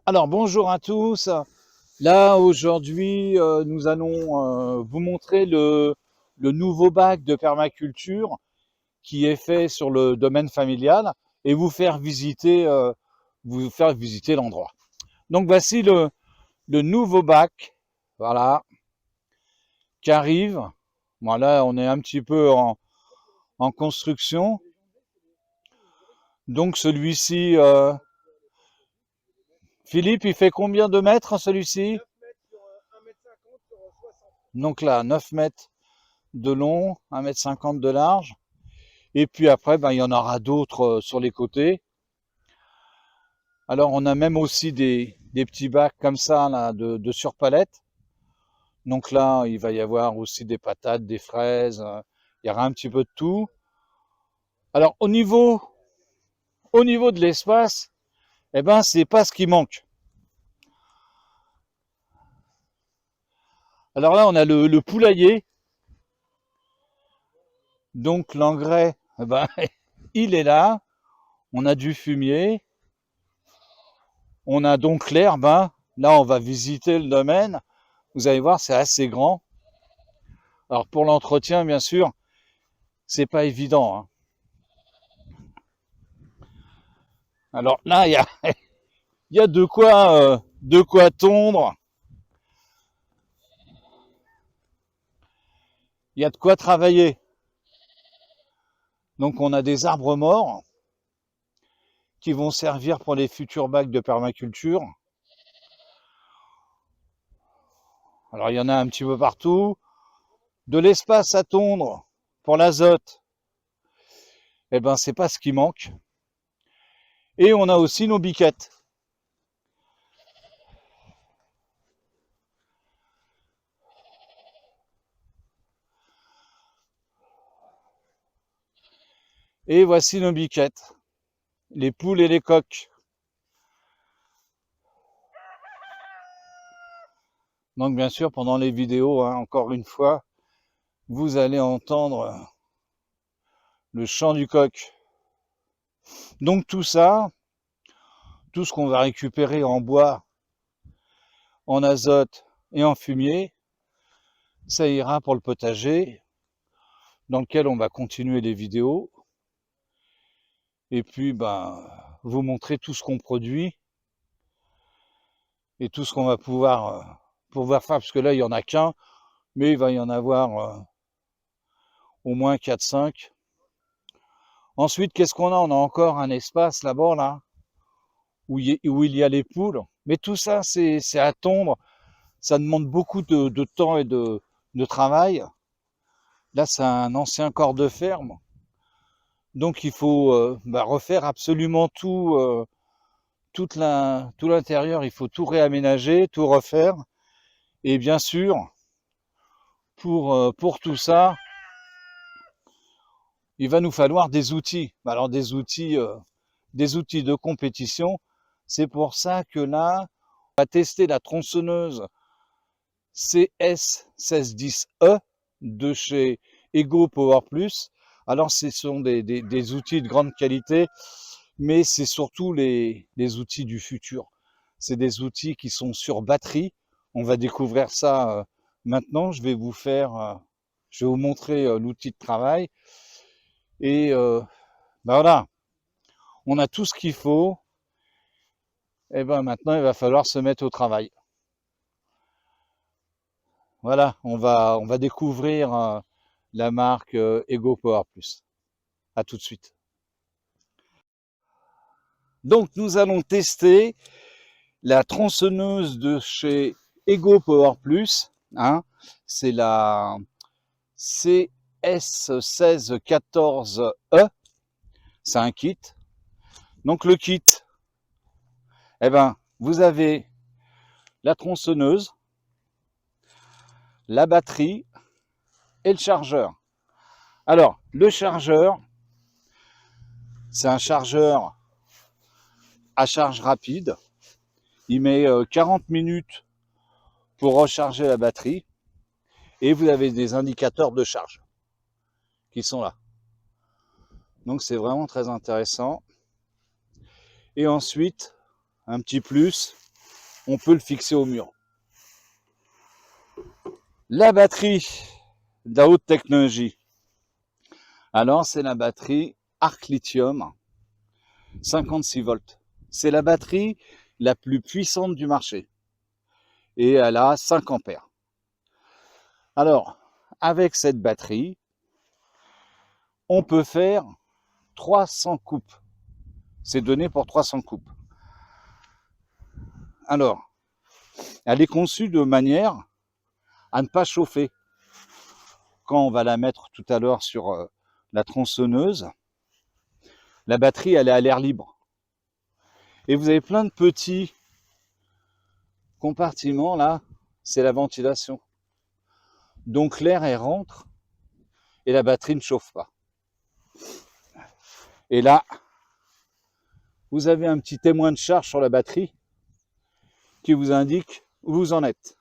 Alors bonjour à tous. Là aujourd'hui nous allons vous montrer le nouveau bac de permaculture qui est fait sur le domaine familial et vous faire visiter l'endroit. Donc voici le nouveau bac, voilà, qui arrive. Voilà, on est un petit peu en construction. Donc celui-ci, Philippe, il fait combien de mètres celui-ci? Donc là, 9 mètres de long, 1,50 m de large. Et puis après, ben, il y en aura d'autres sur les côtés. Alors on a même aussi des petits bacs comme ça là, de surpalette. Donc là, il va y avoir aussi des patates, des fraises, il y aura un petit peu de tout. Alors au niveau de l'espace, eh ben c'est pas ce qui manque. Alors là, on a le poulailler. Donc l'engrais, eh ben, il est là. On a du fumier. On a donc l'herbe. Hein. Là, on va visiter le domaine. Vous allez voir, c'est assez grand. Alors pour l'entretien, bien sûr, c'est pas évident. Hein. Alors là, il y a de quoi tondre. Il y a de quoi travailler. Donc on a des arbres morts qui vont servir pour les futurs bacs de permaculture. Alors il y en a un petit peu partout. De l'espace à tondre pour l'azote, eh ben c'est pas ce qui manque. Et on a aussi nos biquettes. Et voici nos biquettes, les poules et les coqs. Donc bien sûr, pendant les vidéos, hein, encore une fois, vous allez entendre le chant du coq. Donc tout ça, tout ce qu'on va récupérer en bois, en azote et en fumier, ça ira pour le potager, dans lequel on va continuer les vidéos. Et puis, ben, vous montrer tout ce qu'on produit et tout ce qu'on va pouvoir faire, parce que là, il n'y en a qu'un, mais il va y en avoir au moins 4-5. Ensuite, qu'est-ce qu'on a? On a encore un espace là-bas, là, où il y a les poules. Mais tout ça, c'est à tondre. Ça demande beaucoup de temps et de travail. Là, c'est un ancien corps de ferme. Donc, il faut refaire absolument tout l'intérieur. Il faut tout réaménager, tout refaire. Et bien sûr, pour tout ça, il va nous falloir des outils. Alors, des outils de compétition. C'est pour ça que là, on va tester la tronçonneuse CS1610E de chez Ego Power Plus. Alors, ce sont des outils de grande qualité, mais c'est surtout les outils du futur. C'est des outils qui sont sur batterie. On va découvrir ça maintenant. Je vais vous montrer l'outil de travail. Et voilà, on a tout ce qu'il faut. Et ben maintenant, il va falloir se mettre au travail. Voilà, on va découvrir la marque Ego Power Plus. À tout de suite. Donc nous allons tester la tronçonneuse de chez Ego Power Plus. Hein, c'est la CS1614E. C'est un kit. Donc le kit, eh ben, vous avez la tronçonneuse, la batterie et le chargeur. Alors, le chargeur, c'est un chargeur à charge rapide. Il met 40 minutes pour recharger la batterie. et vous avez des indicateurs de charge qui sont là. Donc c'est vraiment très intéressant. Et ensuite, un petit plus, on peut le fixer au mur. La batterie de la haute technologie. Alors c'est la batterie Arc Lithium 56 volts. C'est la batterie la plus puissante du marché. Et elle a 5 ampères. Alors, avec cette batterie, on peut faire 300 coupes. C'est donné pour 300 coupes. Alors, elle est conçue de manière à ne pas chauffer. Quand on va la mettre tout à l'heure sur la tronçonneuse, la batterie, elle est à l'air libre. Et vous avez plein de petits compartiments là, c'est la ventilation. Donc l'air, elle rentre et la batterie ne chauffe pas. Et là, vous avez un petit témoin de charge sur la batterie qui vous indique où vous en êtes.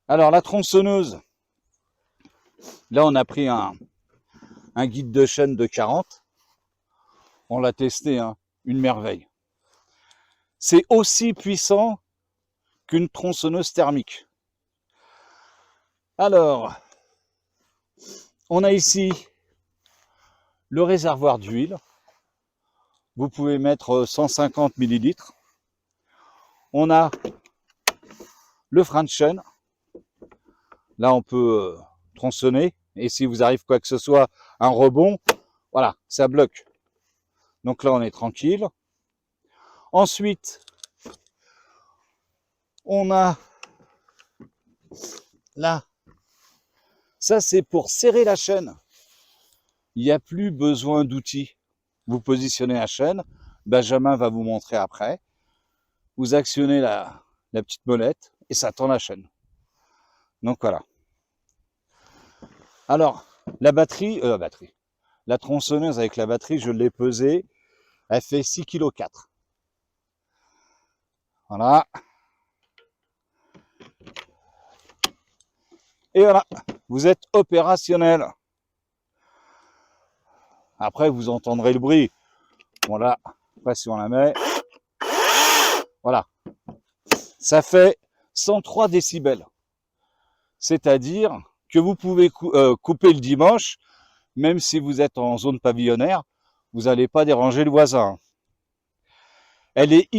Alors la tronçonneuse, là on a pris un guide de chaîne de 40. On l'a testé, hein, une merveille. C'est aussi puissant qu'une tronçonneuse thermique. Alors, on a ici le réservoir d'huile. Vous pouvez mettre 150 millilitres. On a le frein de chaîne. Là, on peut tronçonner. Et si vous arrive quoi que ce soit, un rebond, voilà, ça bloque. Donc là, on est tranquille. Ensuite, on a là, ça c'est pour serrer la chaîne. Il n'y a plus besoin d'outils. Vous positionnez la chaîne, Benjamin va vous montrer après. Vous actionnez la petite molette et ça tend la chaîne. Donc voilà. Alors, la tronçonneuse avec la batterie, je l'ai pesée, elle fait 6,4 kg. Voilà. Et voilà, vous êtes opérationnel. Après, vous entendrez le bruit. Voilà, après si on la met, voilà. Ça fait 103 décibels. C'est-à-dire que vous pouvez couper le dimanche, même si vous êtes en zone pavillonnaire, vous n'allez pas déranger le voisin. Elle est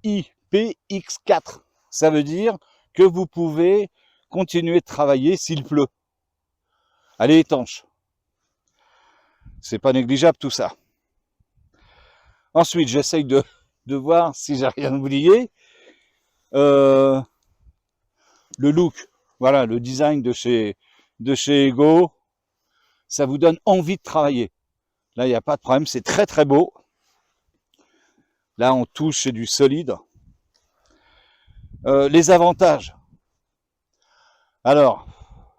IPX4. Ça veut dire que vous pouvez continuer de travailler s'il pleut. Elle est étanche. C'est pas négligeable tout ça. Ensuite, j'essaye de voir si j'ai rien oublié. Le look, voilà, le design de chez Ego, ça vous donne envie de travailler. Là, il n'y a pas de problème, c'est très très beau. Là, on touche, c'est du solide. Les avantages. Alors,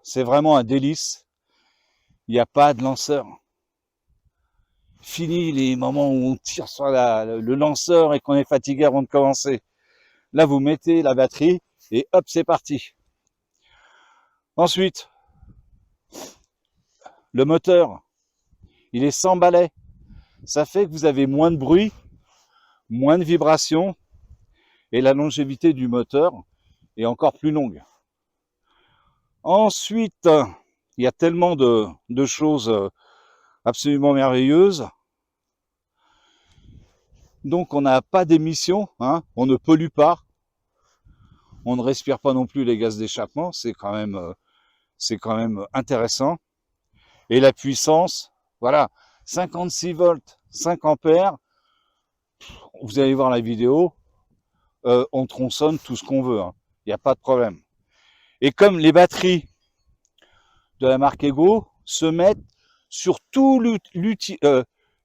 c'est vraiment un délice. Il n'y a pas de lanceur. Fini les moments où on tire sur le lanceur et qu'on est fatigué avant de commencer. Là, vous mettez la batterie et hop, c'est parti. Ensuite, le moteur, il est sans balai. Ça fait que vous avez moins de bruit, moins de vibrations et la longévité du moteur est encore plus longue. Ensuite, il y a tellement de choses absolument merveilleuses. Donc on n'a pas d'émissions, hein, on ne pollue pas, on ne respire pas non plus les gaz d'échappement, c'est quand même intéressant. Et la puissance, voilà, 56 volts, 5 ampères, vous allez voir la vidéo, on tronçonne tout ce qu'on veut, hein, il n'y a pas de problème. Et comme les batteries de la marque Ego se mettent sur tout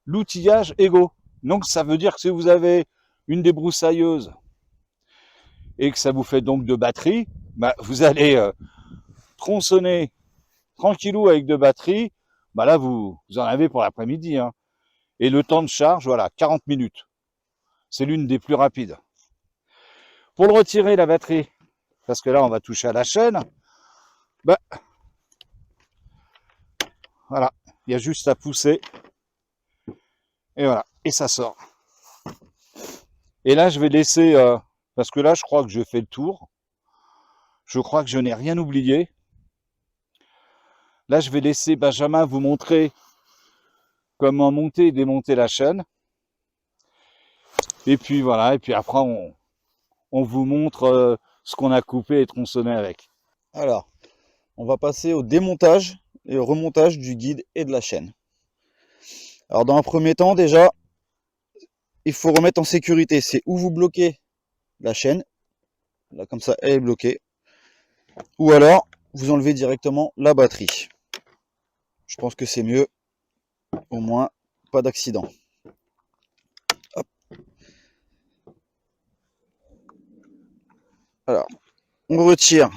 l'outillage Ego. Donc ça veut dire que si vous avez une débroussailleuse et que ça vous fait donc de batterie, bah, vous allez tronçonner tranquillou avec de batterie, bah là vous en avez pour l'après-midi. Hein. Et le temps de charge, voilà, 40 minutes. C'est l'une des plus rapides. Pour le retirer, la batterie, parce que là on va toucher à la chaîne, bah, voilà, il y a juste à pousser, et voilà, et ça sort. Et là je vais laisser, parce que là je crois que je fais le tour, je crois que je n'ai rien oublié. Là je vais laisser Benjamin vous montrer comment monter et démonter la chaîne. Et puis voilà, et puis après on vous montre ce qu'on a coupé et tronçonné avec. Alors, on va passer au démontage et au remontage du guide et de la chaîne. Alors dans un premier temps, déjà, il faut remettre en sécurité. C'est où vous bloquez la chaîne, là comme ça elle est bloquée, ou alors vous enlevez directement la batterie. Je pense que c'est mieux, au moins pas d'accident. Alors, on retire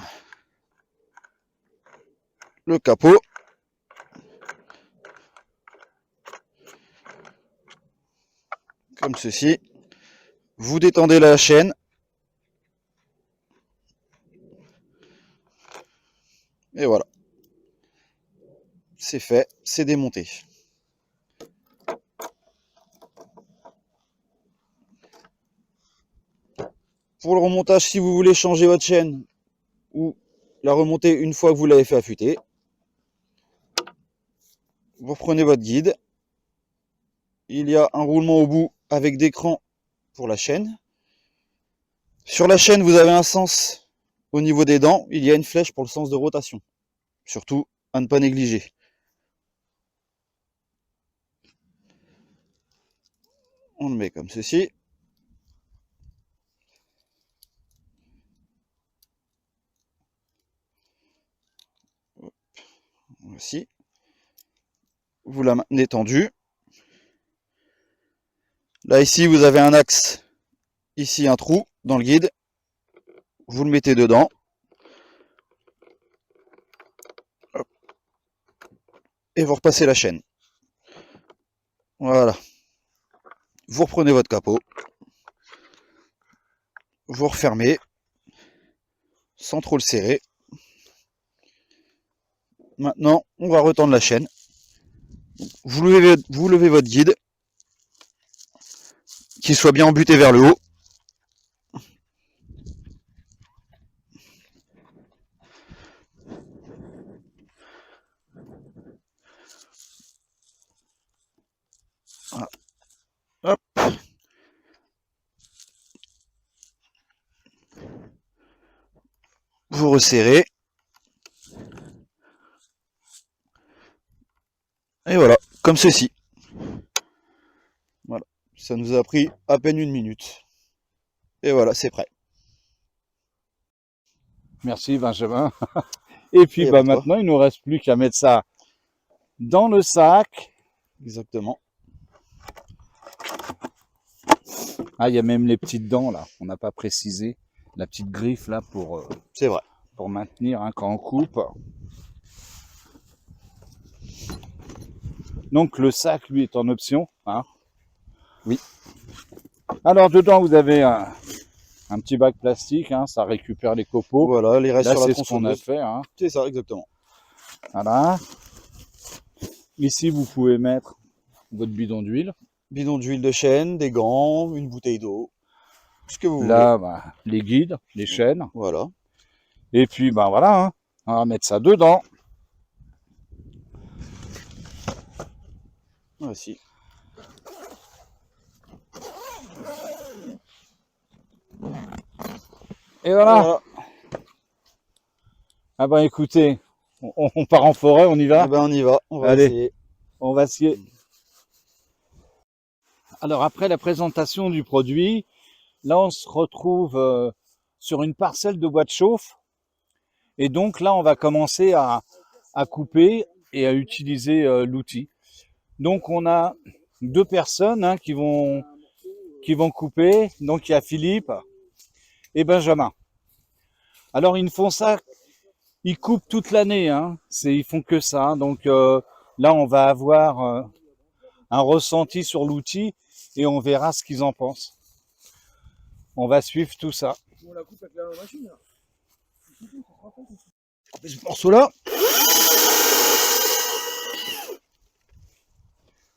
le capot. Comme ceci. Vous détendez la chaîne. Et voilà. C'est fait, c'est démonté. Pour le remontage, si vous voulez changer votre chaîne ou la remonter une fois que vous l'avez fait affûter, vous reprenez votre guide. Il y a un roulement au bout avec des crans pour la chaîne. Sur la chaîne, vous avez un sens au niveau des dents. Il y a une flèche pour le sens de rotation. Surtout à ne pas négliger. On le met comme ceci. Voici. Vous la maintenez tendue. Là, ici, vous avez un axe. Ici, un trou dans le guide. Vous le mettez dedans. Et vous repassez la chaîne. Voilà. Vous reprenez votre capot. Vous refermez. Sans trop le serrer. Maintenant, on va retendre la chaîne. Vous levez votre guide. Qu'il soit bien embuté vers le haut. Voilà. Hop. Vous resserrez. Et voilà, comme ceci. Voilà, ça nous a pris à peine 1 minute. Et voilà, c'est prêt. Merci Benjamin. Et puis bah, maintenant, il ne nous reste plus qu'à mettre ça dans le sac. Exactement. Ah, il y a même les petites dents là, on n'a pas précisé. La petite griffe là c'est vrai. Pour maintenir hein, quand on coupe. Donc le sac, lui, est en option. Hein. Oui. Alors dedans, vous avez un petit bac plastique, hein, ça récupère les copeaux. Voilà, les restes là, sur la tronçonneuse. C'est ce qu'on a fait. Hein. C'est ça, exactement. Voilà. Ici, vous pouvez mettre votre bidon d'huile. Bidon d'huile de chêne, des gants, une bouteille d'eau. Ce que vous là, voulez. Bah, les guides, les chaînes. Voilà. Et puis, ben voilà, hein, on va mettre ça dedans. Voici. Et voilà. Ah ben écoutez, on part en forêt, on y va. Eh ben on y va, on va Allez, essayer. On va essayer. Alors après la présentation du produit, là on se retrouve sur une parcelle de bois de chauffe. Et donc là on va commencer à couper et à utiliser l'outil. Donc on a 2 personnes hein, qui vont couper. Donc il y a Philippe et Benjamin. Alors ils font ça, ils coupent toute l'année, hein. Ils font que ça. Donc là on va avoir un ressenti sur l'outil et on verra ce qu'ils en pensent. On va suivre tout ça. On la coupe avec la machine là. Couper ce morceau-là.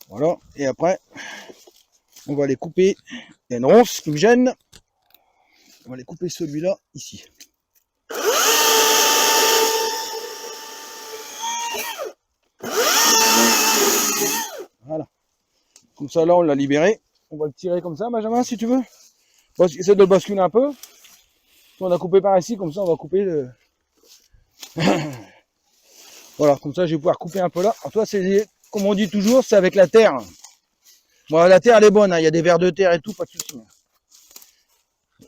Voilà, et après, on va les couper. Il y a une ronce qui me gêne. On va les couper celui-là, ici. Voilà. Comme ça, là, on l'a libéré. On va le tirer comme ça, Benjamin, si tu veux. Essaye de le basculer un peu. On a coupé par ici, comme ça, on va couper le... Voilà, comme ça, je vais pouvoir couper un peu là. Alors, toi, c'est, comme on dit toujours, c'est avec la terre. Bon, la terre, elle est bonne, hein. Il y a des vers de terre et tout, pas de souci.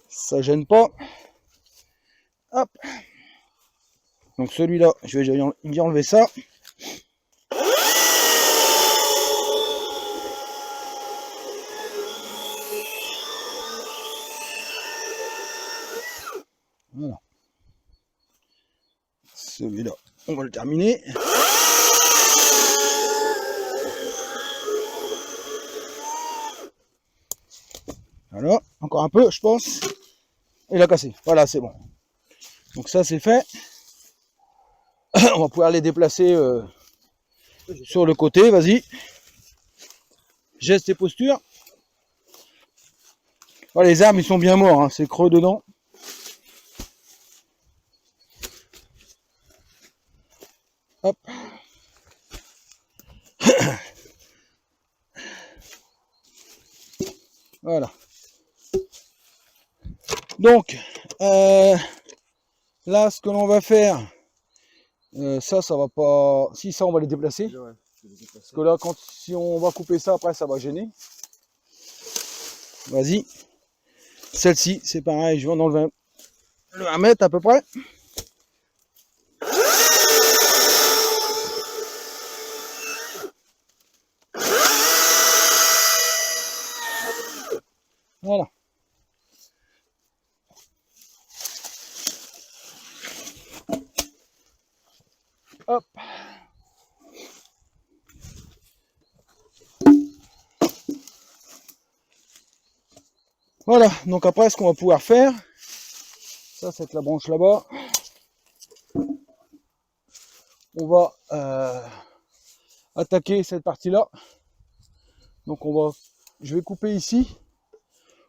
Ça gêne pas. Hop. Donc, celui-là, je vais y enlever ça. Voilà. Celui-là, on va le terminer. Voilà, encore un peu, je pense. Il a cassé. Voilà, c'est bon. Donc ça, c'est fait. On va pouvoir les déplacer sur le côté. Vas-y. Gestes et postures. Oh, les arbres, ils sont bien morts. Hein. C'est creux dedans. Hop. Voilà. Donc, là, ce que l'on va faire, ça va pas... Si, ça, on va les déplacer. Ouais, parce que là, si on va couper ça, après, ça va gêner. Vas-y. Celle-ci, c'est pareil, je vais en enlever le 1 mètre à peu près. Voilà. Hop. Voilà, donc après ce qu'on va pouvoir faire, ça c'est la branche là-bas, on va attaquer cette partie-là. Donc je vais couper ici,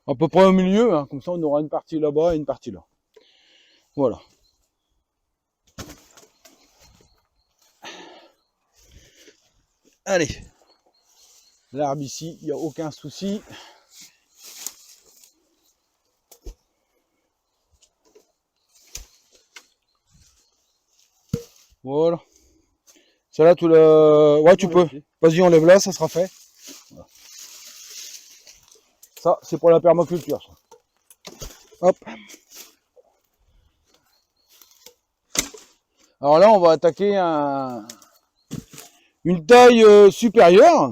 à peu près au milieu, hein, comme ça on aura une partie là-bas et une partie là. Voilà. Allez, l'arbre ici, il n'y a aucun souci. Voilà. Celle-là, tu le... Ouais, tu peux. Vas-y, enlève là, ça sera fait. Voilà. Ça, c'est pour la permaculture. Ça. Hop. Alors là, on va attaquer une taille supérieure.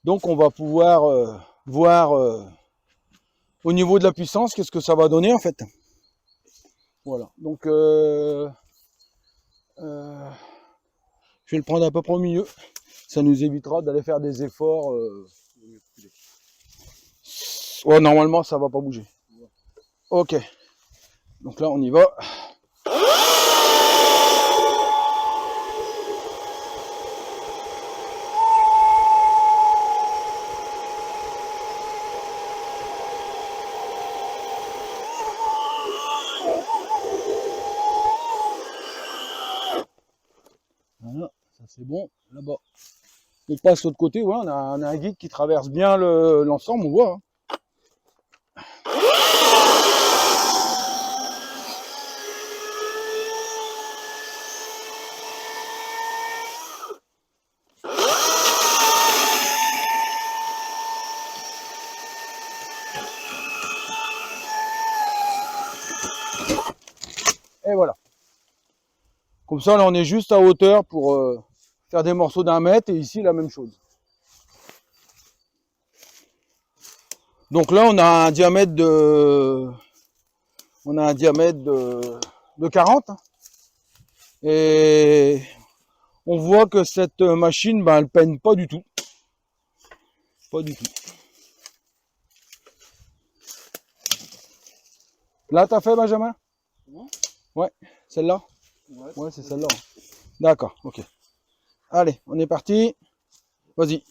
Donc, on va pouvoir voir au niveau de la puissance, qu'est-ce que ça va donner en fait. Voilà. Donc, je vais le prendre à peu près au milieu. Ça nous évitera d'aller faire des efforts. Ouais, normalement, ça va pas bouger. Ok. Donc là, on y va. Voilà, ça c'est bon. Là-bas. On passe de l'autre côté. Ouais, on a un guide qui traverse bien l'ensemble, on voit. Hein. Et voilà. Comme ça, là, on est juste à hauteur pour faire des morceaux d'1 mètre. Et ici, la même chose. Donc là, on a un diamètre de... de 40. Et on voit que cette machine, ben, elle peine pas du tout. Pas du tout. Là, t'as fait, Benjamin? Ouais, celle-là? Ouais, c'est celle-là. D'accord, ok. Allez, on est parti. Vas-y.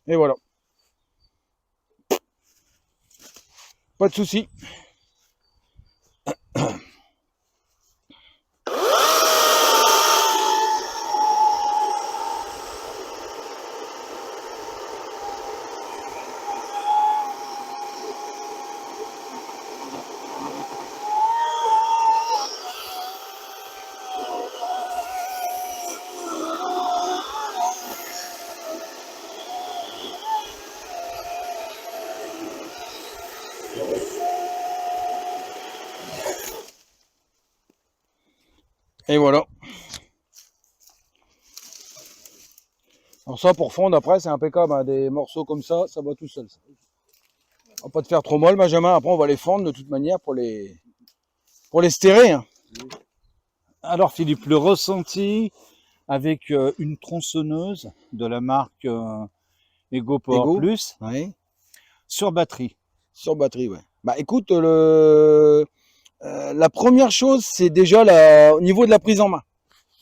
Et voilà. Pas de souci. Et voilà. Alors ça, pour fondre, après, c'est impeccable. Hein. Des morceaux comme ça va tout seul. Ça. On va pas te faire trop molle, Benjamin. Après, on va les fendre de toute manière pour les stérer. Hein. Alors Philippe, le ressenti avec une tronçonneuse de la marque Ego Power Ego. Plus Ouais. sur batterie. Sur batterie, ouais. Bah écoute, la première chose, c'est déjà au niveau de la prise en main.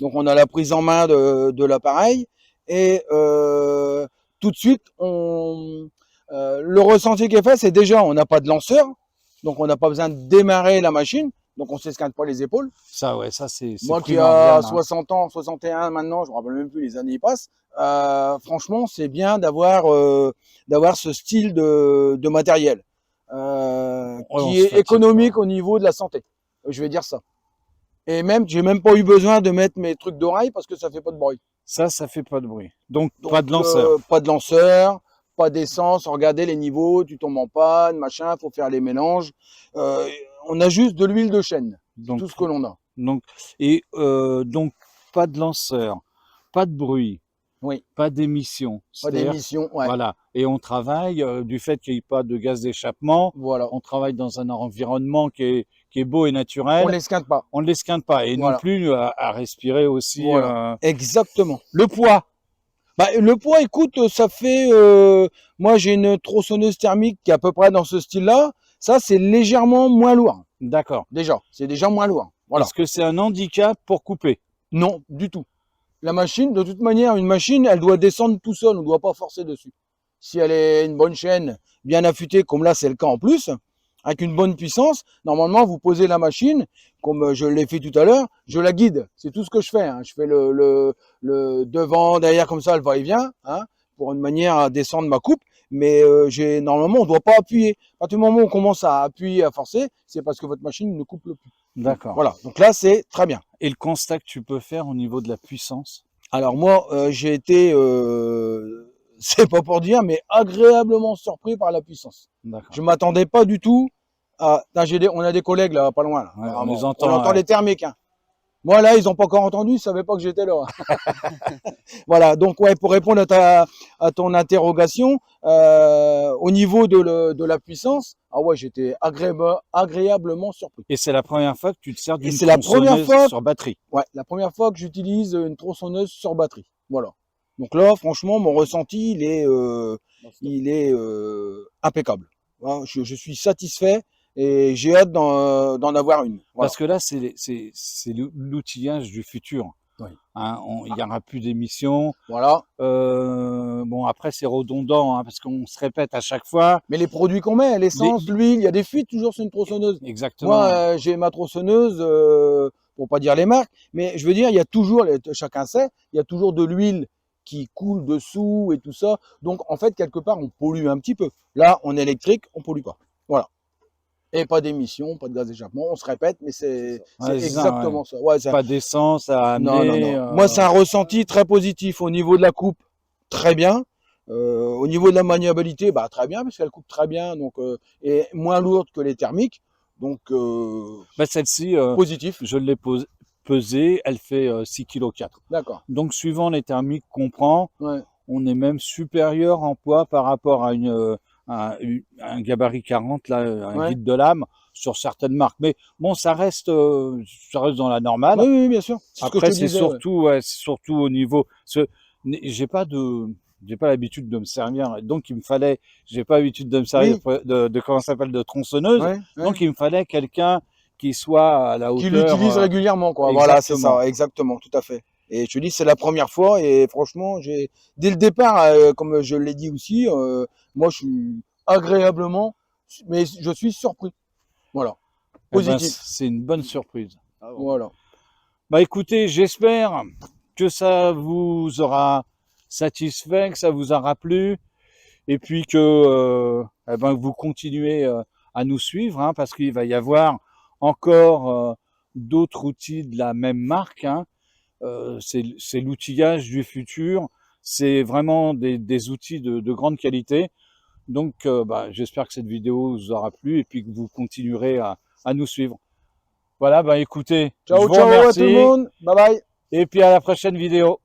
Donc on a la prise en main de l'appareil et tout de suite, le ressenti qui est fait, c'est déjà on n'a pas de lanceur, donc on n'a pas besoin de démarrer la machine, donc on ne s'esquinte pas les épaules. Ça, ouais, ça c'est Moi qui primordial. a 60 ans, 61 maintenant, je ne me rappelle même plus, les années y passent, franchement, c'est bien d'avoir ce style de matériel qui est économique au niveau de la santé. Je vais dire ça. Et même, j'ai même pas eu besoin de mettre mes trucs d'oreille parce que ça fait pas de bruit. Ça fait pas de bruit. Donc pas de lanceur. Pas de lanceur, pas d'essence. Regardez les niveaux, tu tombes en panne, machin, faut faire les mélanges. On a juste de l'huile de chêne, Donc, tout ce que l'on a. Donc pas de lanceur, pas de bruit, oui, pas d'émission. Pas d'émission, ouais. Voilà. Et on travaille du fait qu'il n'y ait pas de gaz d'échappement. Voilà. On travaille dans un environnement qui est beau et naturel. On ne l'esquinte pas. On ne l'esquinte pas. Et voilà. non plus à respirer aussi. Voilà. Exactement. Le poids. Bah, le poids, écoute, ça fait... moi, j'ai une tronçonneuse thermique qui est à peu près dans ce style-là. Ça, c'est légèrement moins lourd. D'accord. Déjà, c'est déjà moins lourd. Voilà. Est-ce que c'est un handicap pour couper? Non, du tout. La machine, de toute manière, une machine, elle doit descendre tout seul. On ne doit pas forcer dessus. Si elle est une bonne chaîne, bien affûtée, comme là, c'est le cas en plus, avec une bonne puissance, normalement, vous posez la machine, comme je l'ai fait tout à l'heure, je la guide. C'est tout ce que je fais. Hein. Je fais le devant, derrière, comme ça, elle va et vient, hein, pour une manière à descendre ma coupe. Mais normalement, on ne doit pas appuyer. À partir du moment où on commence à appuyer, à forcer, c'est parce que votre machine ne coupe le plus. D'accord. Voilà. Donc là, c'est très bien. Et le constat que tu peux faire au niveau de la puissance? Alors moi, j'ai été, c'est pas pour dire, mais agréablement surpris par la puissance. Je m'attendais pas du tout à... on a des collègues là, pas loin. Là. Ouais, on les entend. On entend les thermiques. Hein. Moi là, ils n'ont pas encore entendu, ils savaient pas que j'étais là. Voilà, donc ouais, pour répondre à ton interrogation, au niveau de la puissance, ah ouais, j'étais agréablement surpris. Et c'est la première fois que tu te sers d'une tronçonneuse sur batterie? Ouais, la première fois que j'utilise une tronçonneuse sur batterie. Voilà. Donc là, franchement, mon ressenti, il est impeccable. Hein, je suis satisfait et j'ai hâte d'en avoir une. Voilà. Parce que là, c'est l'outillage du futur. Oui. Hein, il n'y aura plus d'émissions. Voilà. Bon, après, c'est redondant hein, parce qu'on se répète à chaque fois. Mais les produits qu'on met, l'essence, l'huile, il y a des fuites toujours sur une tronçonneuse. Exactement. Moi, j'ai ma tronçonneuse, pour pas dire les marques, mais je veux dire, il y a toujours, chacun sait, il y a toujours de l'huile qui coule dessous et tout ça. Donc, en fait, quelque part, on pollue un petit peu. Là, en électrique, on pollue pas. Voilà. Et pas d'émissions, pas de gaz d'échappement. On se répète, mais c'est exactement ça. Ouais, pas d'essence à amener. Non. Moi, c'est un ressenti très positif au niveau de la coupe, très bien. Au niveau de la maniabilité, bah, très bien, parce qu'elle coupe très bien, donc, et moins lourde que les thermiques. Donc, Bah, celle-ci, positif. je l'ai pesée, elle fait 6,4 kg. D'accord. Donc, suivant les thermiques qu'on prend, Ouais. on est même supérieur en poids par rapport à un gabarit 40, là, un Ouais. guide de lame, sur certaines marques. Mais bon, ça reste dans la normale. Oui, oui, bien sûr. C'est ce que je Après, te c'est disais. Ouais. surtout, ouais, c'est surtout au niveau. J'ai pas l'habitude de me servir. Donc, j'ai pas l'habitude de me servir Oui. de comment ça s'appelle, de tronçonneuse. Ouais, ouais. Donc, il me fallait quelqu'un qui soit à la Qui hauteur. l'utilise régulièrement, quoi. Voilà, c'est Exactement. ça, exactement, tout à fait. Et je te dis, c'est la première fois et franchement, dès le départ, comme je l'ai dit aussi, moi, je suis agréablement, mais je suis surpris. Voilà. Eh ben, Positif. c'est une bonne surprise. Ah bon. Voilà. Bah, écoutez, j'espère que ça vous aura satisfait, que ça vous aura plu, et puis que eh ben, vous continuez à nous suivre, hein, parce qu'il va y avoir encore d'autres outils de la même marque, hein. C'est l'outillage du futur, c'est vraiment des outils de grande qualité. Donc, bah, j'espère que cette vidéo vous aura plu et puis que vous continuerez à nous suivre. Voilà, bah écoutez, je Ciao, vous ciao à tout le remercie monde. Bye bye. et puis à la prochaine vidéo.